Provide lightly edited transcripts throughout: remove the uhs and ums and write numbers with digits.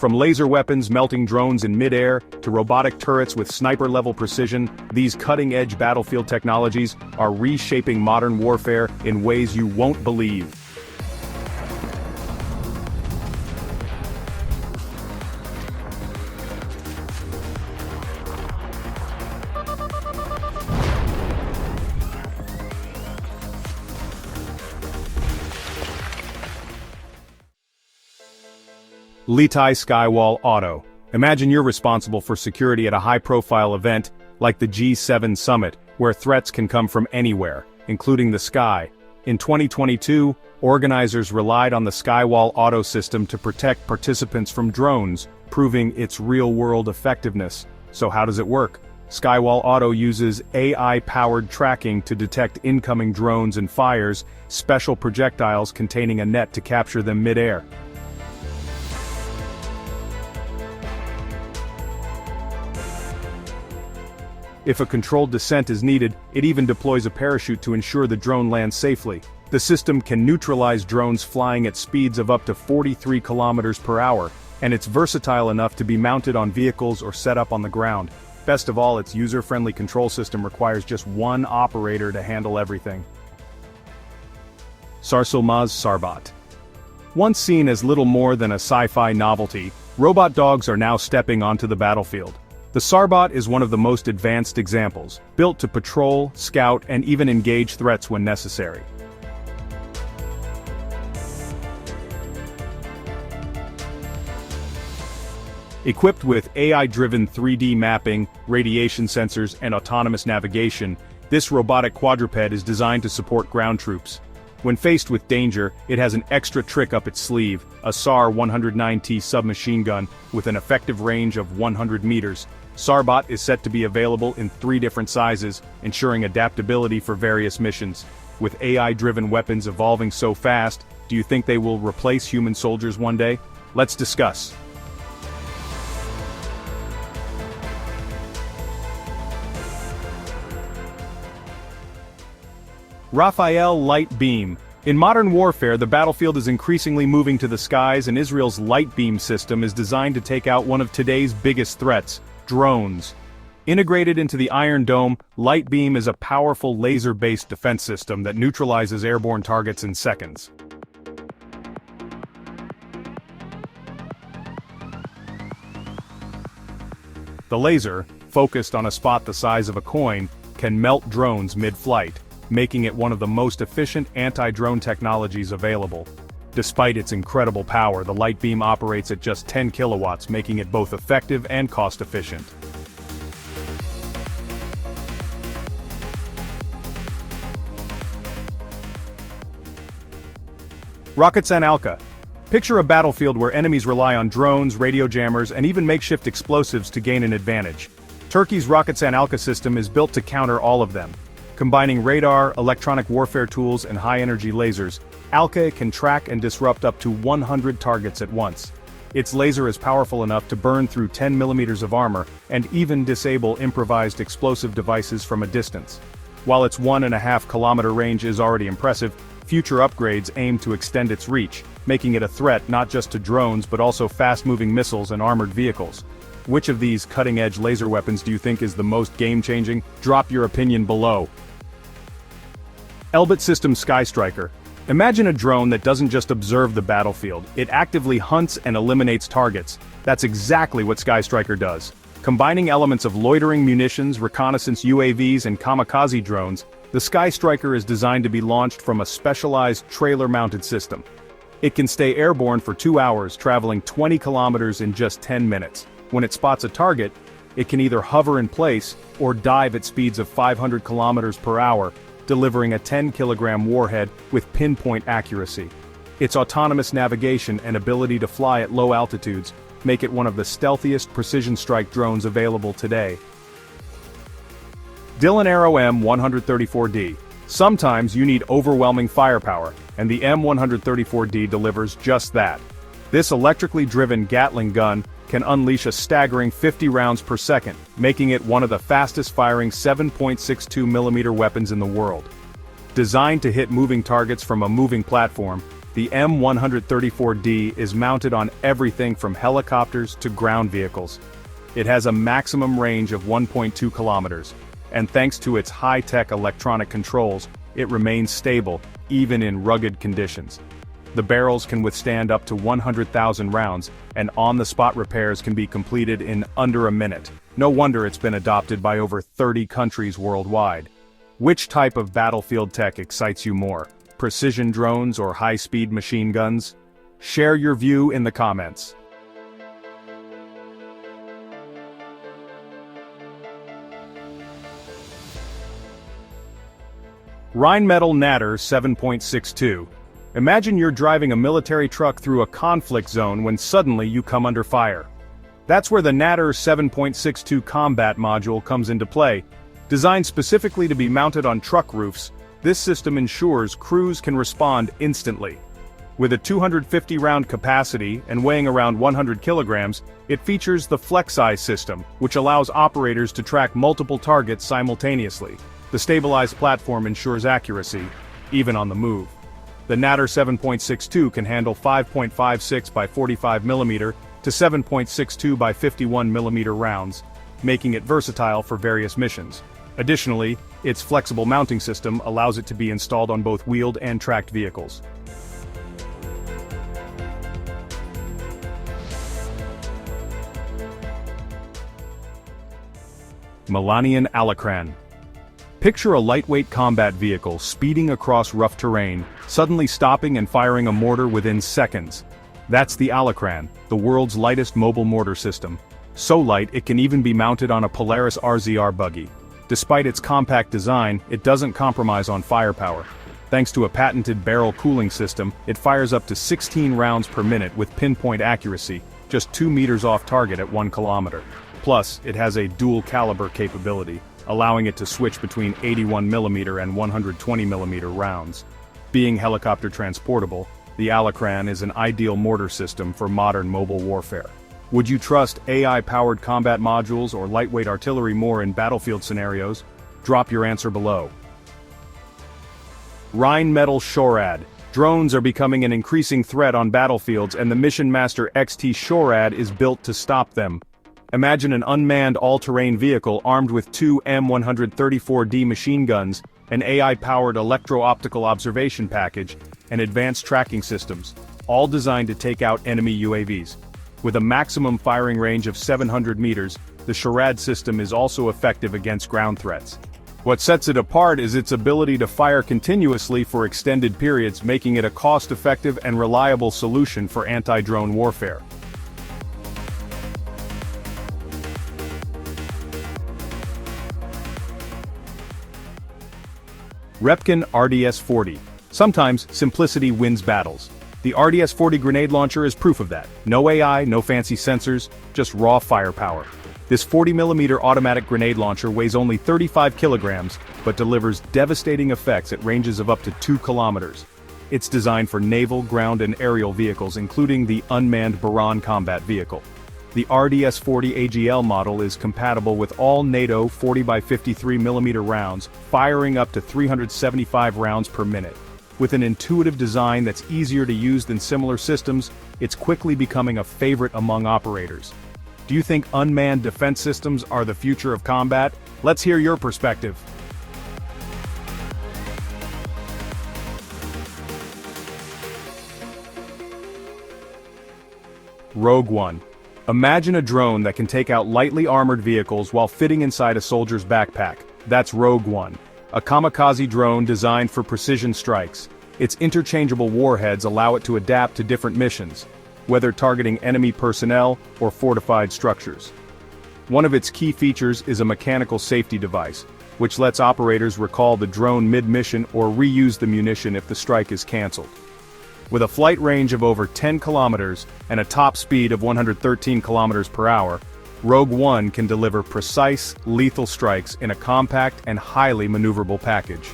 From laser weapons melting drones in midair to robotic turrets with sniper-level precision, these cutting-edge battlefield technologies are reshaping modern warfare in ways you won't believe. Litai Skywall Auto. Imagine you're responsible for security at a high-profile event, like the G7 Summit, where threats can come from anywhere, including the sky. In 2022, organizers relied on the Skywall Auto system to protect participants from drones, proving its real-world effectiveness. So how does it work? Skywall Auto uses AI-powered tracking to detect incoming drones and fires special projectiles containing a net to capture them mid-air. If a controlled descent is needed, it even deploys a parachute to ensure the drone lands safely. The system can neutralize drones flying at speeds of up to 43 kilometers per hour, and it's versatile enough to be mounted on vehicles or set up on the ground. Best of all, its user-friendly control system requires just one operator to handle everything. Sarsılmaz Sarbot. Once seen as little more than a sci-fi novelty, robot dogs are now stepping onto the battlefield. The Sarbot is one of the most advanced examples, built to patrol, scout, and even engage threats when necessary. Equipped with AI-driven 3D mapping, radiation sensors, and autonomous navigation, this robotic quadruped is designed to support ground troops. When faced with danger, it has an extra trick up its sleeve, a SAR-109T submachine gun with an effective range of 100 meters. Sarbot is set to be available in 3 different sizes, ensuring adaptability for various missions. With AI-driven weapons evolving so fast, do you think they will replace human soldiers one day? Let's discuss. Rafael Light Beam. In modern warfare, the battlefield is increasingly moving to the skies, and Israel's Light Beam system is designed to take out one of today's biggest threats: drones. Integrated into the Iron Dome, Light Beam is a powerful laser-based defense system that neutralizes airborne targets in seconds. The laser, focused on a spot the size of a coin, can melt drones mid-flight, making it one of the most efficient anti-drone technologies available. Despite its incredible power, the Light Beam operates at just 10 kilowatts, making it both effective and cost-efficient. Raketsan Alka. Picture a battlefield where enemies rely on drones, radio jammers, and even makeshift explosives to gain an advantage. Turkey's Raketsan Alka system is built to counter all of them. Combining radar, electronic warfare tools, and high-energy lasers, Alka can track and disrupt up to 100 targets at once. Its laser is powerful enough to burn through 10 millimeters of armor, and even disable improvised explosive devices from a distance. While its 1.5-kilometer range is already impressive, future upgrades aim to extend its reach, making it a threat not just to drones but also fast-moving missiles and armored vehicles. Which of these cutting-edge laser weapons do you think is the most game-changing? Drop your opinion below. Elbit Systems Sky Striker. Imagine a drone that doesn't just observe the battlefield, it actively hunts and eliminates targets. That's exactly what Sky Striker does. Combining elements of loitering munitions, reconnaissance UAVs, and kamikaze drones, the Sky Striker is designed to be launched from a specialized trailer-mounted system. It can stay airborne for 2 hours, traveling 20 kilometers in just 10 minutes. When it spots a target, it can either hover in place or dive at speeds of 500 kilometers per hour, delivering a 10-kilogram warhead with pinpoint accuracy. Its autonomous navigation and ability to fly at low altitudes make it one of the stealthiest precision strike drones available today. Dylan Arrow M134D. Sometimes you need overwhelming firepower, and the M134D delivers just that. This electrically driven Gatling gun can unleash a staggering 50 rounds per second, making it one of the fastest-firing 7.62mm weapons in the world. Designed to hit moving targets from a moving platform, The M134D is mounted on everything from helicopters to ground vehicles. It has a maximum range of 1.2 kilometers, and thanks to its high-tech electronic controls, it remains stable, even in rugged conditions. The barrels can withstand up to 100,000 rounds, and on-the-spot repairs can be completed in under a minute. No wonder it's been adopted by over 30 countries worldwide. Which type of battlefield tech excites you more? Precision drones or high-speed machine guns? Share your view in the comments. Rheinmetall Natter 7.62. Imagine you're driving a military truck through a conflict zone when suddenly you come under fire. That's where the Natter 7.62 combat module comes into play. Designed specifically to be mounted on truck roofs, this system ensures crews can respond instantly. With a 250-round capacity and weighing around 100 kilograms, it features the FlexEye system, which allows operators to track multiple targets simultaneously. The stabilized platform ensures accuracy, even on the move. The Natter 7.62 can handle 5.56 by 45 mm to 7.62 by 51 mm rounds, making it versatile for various missions. Additionally, its flexible mounting system allows it to be installed on both wheeled and tracked vehicles. Milanian Alacran. Picture a lightweight combat vehicle speeding across rough terrain, suddenly stopping and firing a mortar within seconds. That's the Alacran, the world's lightest mobile mortar system. So light it can even be mounted on a Polaris RZR buggy. Despite its compact design, it doesn't compromise on firepower. Thanks to a patented barrel cooling system, it fires up to 16 rounds per minute with pinpoint accuracy, just 2 meters off target at 1 kilometer. Plus, it has a dual caliber capability, allowing it to switch between 81mm and 120mm rounds. Being helicopter transportable, the Alacran is an ideal mortar system for modern mobile warfare. Would you trust AI-powered combat modules or lightweight artillery more in battlefield scenarios? Drop your answer below. Rheinmetall SHORAD. Drones are becoming an increasing threat on battlefields, and the Mission Master XT SHORAD is built to stop them. Imagine an unmanned all-terrain vehicle armed with 2 M134D machine guns, an AI-powered electro-optical observation package, and advanced tracking systems, all designed to take out enemy UAVs. With a maximum firing range of 700 meters, the SHORAD system is also effective against ground threats. What sets it apart is its ability to fire continuously for extended periods, making it a cost-effective and reliable solution for anti-drone warfare. Repkin RDS-40. Sometimes, simplicity wins battles. The RDS-40 grenade launcher is proof of that. No AI, no fancy sensors, just raw firepower. This 40mm automatic grenade launcher weighs only 35 kilograms, but delivers devastating effects at ranges of up to 2 kilometers. It's designed for naval, ground and aerial vehicles, including the unmanned Buran combat vehicle. The RDS-40 AGL model is compatible with all NATO 40x53mm rounds, firing up to 375 rounds per minute. With an intuitive design that's easier to use than similar systems, it's quickly becoming a favorite among operators. Do you think unmanned defense systems are the future of combat? Let's hear your perspective. Rogue One. Imagine a drone that can take out lightly armored vehicles while fitting inside a soldier's backpack. That's Rogue One. A kamikaze drone designed for precision strikes. Its interchangeable warheads allow it to adapt to different missions, whether targeting enemy personnel or fortified structures. One of its key features is a mechanical safety device, which lets operators recall the drone mid-mission or reuse the munition if the strike is cancelled. With a flight range of over 10 kilometers and a top speed of 113 kilometers per hour, Rogue One can deliver precise, lethal strikes in a compact and highly maneuverable package.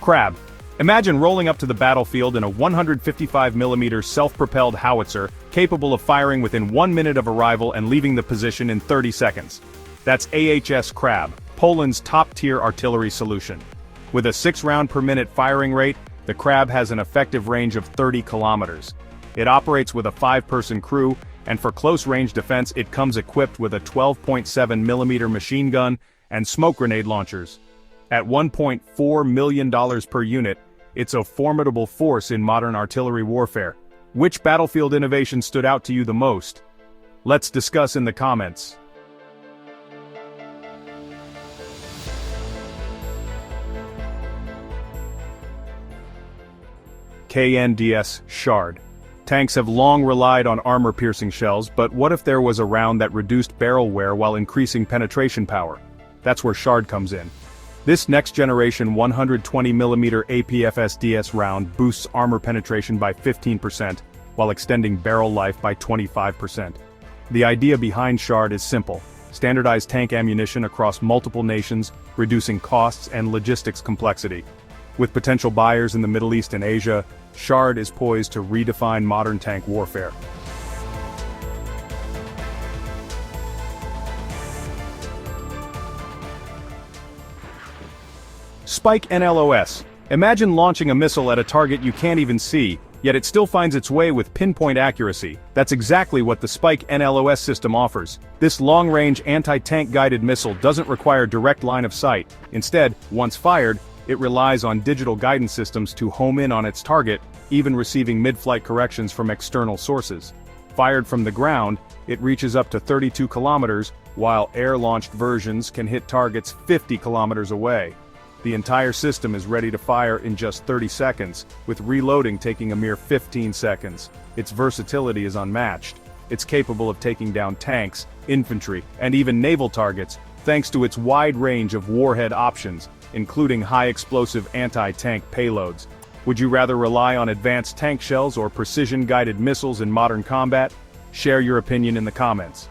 Crab. Imagine rolling up to the battlefield in a 155mm self-propelled howitzer, capable of firing within 1 minute of arrival and leaving the position in 30 seconds. That's AHS Crab, Poland's top-tier artillery solution. With a 6-round-per-minute firing rate, the Crab has an effective range of 30 kilometers. It operates with a 5-person crew, and for close-range defense it comes equipped with a 12.7mm machine gun and smoke grenade launchers. At $1.4 million per unit, it's a formidable force in modern artillery warfare. Which battlefield innovation stood out to you the most? Let's discuss in the comments. KNDS Shard. Tanks have long relied on armor-piercing shells, but what if there was a round that reduced barrel wear while increasing penetration power? That's where Shard comes in. This next-generation 120mm APFSDS round boosts armor penetration by 15%, while extending barrel life by 25%. The idea behind Shard is simple: standardize tank ammunition across multiple nations, reducing costs and logistics complexity. With potential buyers in the Middle East and Asia, Shard is poised to redefine modern tank warfare. Spike NLOS. Imagine launching a missile at a target you can't even see, yet it still finds its way with pinpoint accuracy. That's exactly what the Spike NLOS system offers. This long-range anti-tank guided missile doesn't require direct line of sight. Instead, once fired, it relies on digital guidance systems to home in on its target, even receiving mid-flight corrections from external sources. Fired from the ground, it reaches up to 32 kilometers, while air-launched versions can hit targets 50 kilometers away. The entire system is ready to fire in just 30 seconds, with reloading taking a mere 15 seconds. Its versatility is unmatched. It's capable of taking down tanks, infantry, and even naval targets, thanks to its wide range of warhead options, including high-explosive anti-tank payloads. Would you rather rely on advanced tank shells or precision-guided missiles in modern combat? Share your opinion in the comments.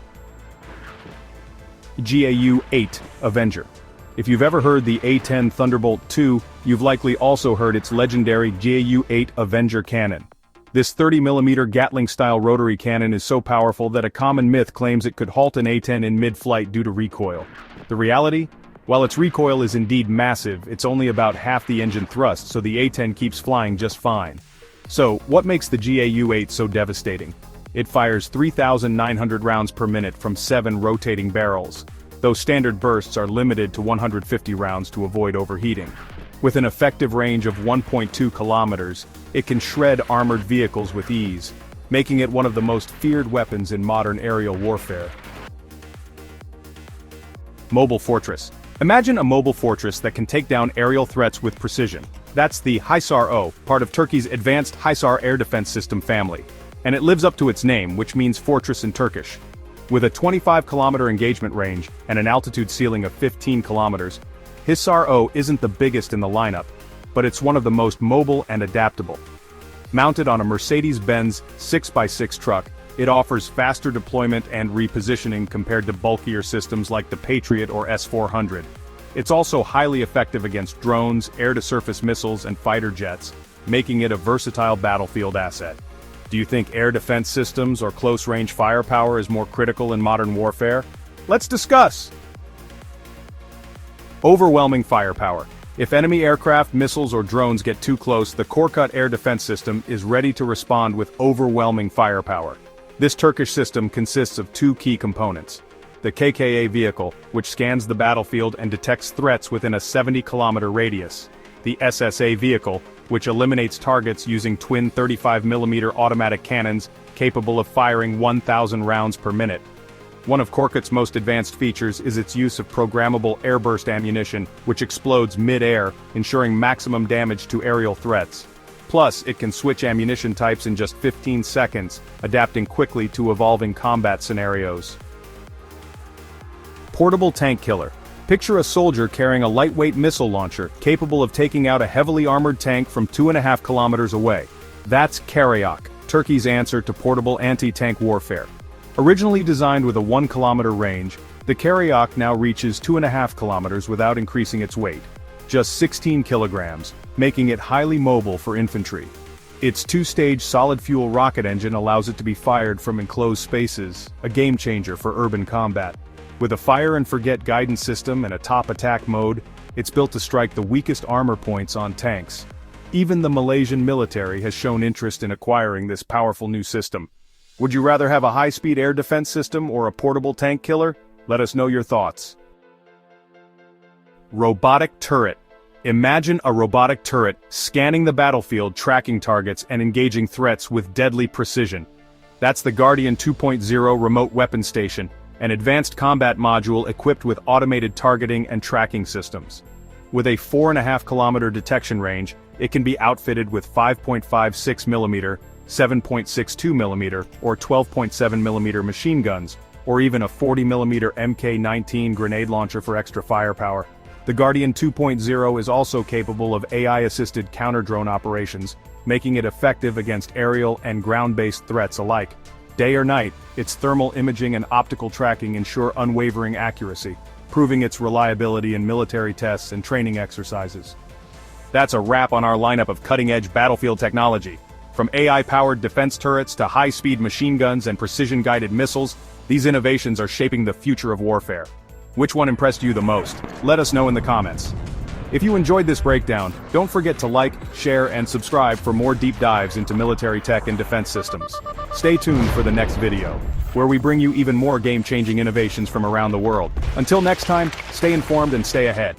GAU-8 Avenger. If you've ever heard the A-10 Thunderbolt II, you've likely also heard its legendary GAU-8 Avenger cannon. This 30mm Gatling-style rotary cannon is so powerful that a common myth claims it could halt an A-10 in mid-flight due to recoil. The reality? While its recoil is indeed massive, it's only about half the engine thrust, so the A-10 keeps flying just fine. So, what makes the GAU-8 so devastating? It fires 3,900 rounds per minute from 7 rotating barrels. Those standard bursts are limited to 150 rounds to avoid overheating. With an effective range of 1.2 kilometers, it can shred armored vehicles with ease, making it one of the most feared weapons in modern aerial warfare. Mobile Fortress. Imagine a mobile fortress that can take down aerial threats with precision. That's the Hisar-O, part of Turkey's advanced Hisar air defense system family. And it lives up to its name, which means fortress in Turkish. With a 25-kilometer engagement range and an altitude ceiling of 15 kilometers, Hisar-O isn't the biggest in the lineup, but it's one of the most mobile and adaptable. Mounted on a Mercedes-Benz 6x6 truck, it offers faster deployment and repositioning compared to bulkier systems like the Patriot or S-400. It's also highly effective against drones, air-to-surface missiles, and fighter jets, making it a versatile battlefield asset. Do you think air defense systems or close-range firepower is more critical in modern warfare? Let's discuss! Overwhelming firepower. If enemy aircraft, missiles, or drones get too close, the Korkut air defense system is ready to respond with overwhelming firepower. This Turkish system consists of 2 key components. The KKA vehicle, which scans the battlefield and detects threats within a 70-kilometer radius. The SSA vehicle, which eliminates targets using twin 35mm automatic cannons capable of firing 1,000 rounds per minute. One of Korkut's most advanced features is its use of programmable airburst ammunition, which explodes mid-air, ensuring maximum damage to aerial threats. Plus, it can switch ammunition types in just 15 seconds, adapting quickly to evolving combat scenarios. Portable tank killer. Picture a soldier carrying a lightweight missile launcher, capable of taking out a heavily armored tank from 2.5 kilometers away. That's Karyok, Turkey's answer to portable anti-tank warfare. Originally designed with a 1-kilometer range, the Karyok now reaches 2.5 kilometers without increasing its weight. Just 16 kilograms, making it highly mobile for infantry. Its 2-stage solid-fuel rocket engine allows it to be fired from enclosed spaces, a game-changer for urban combat. With a fire-and-forget guidance system and a top attack mode, it's built to strike the weakest armor points on tanks. Even the Malaysian military has shown interest in acquiring this powerful new system. Would you rather have a high-speed air defense system or a portable tank killer? Let us know your thoughts. Robotic turret. Imagine a robotic turret scanning the battlefield, tracking targets, and engaging threats with deadly precision. That's the Guardian 2.0 remote weapon station, an advanced combat module equipped with automated targeting and tracking systems. With a 4.5-kilometer detection range, it can be outfitted with 5.56mm, 7.62mm, or 12.7mm machine guns, or even a 40mm Mk19 grenade launcher for extra firepower. The Guardian 2.0 is also capable of AI-assisted counter-drone operations, making it effective against aerial and ground-based threats alike. Day or night, its thermal imaging and optical tracking ensure unwavering accuracy, proving its reliability in military tests and training exercises. That's a wrap on our lineup of cutting-edge battlefield technology. From AI-powered defense turrets to high-speed machine guns and precision-guided missiles, these innovations are shaping the future of warfare. Which one impressed you the most? Let us know in the comments. If you enjoyed this breakdown, don't forget to like, share, and subscribe for more deep dives into military tech and defense systems. Stay tuned for the next video, where we bring you even more game-changing innovations from around the world. Until next time, stay informed and stay ahead.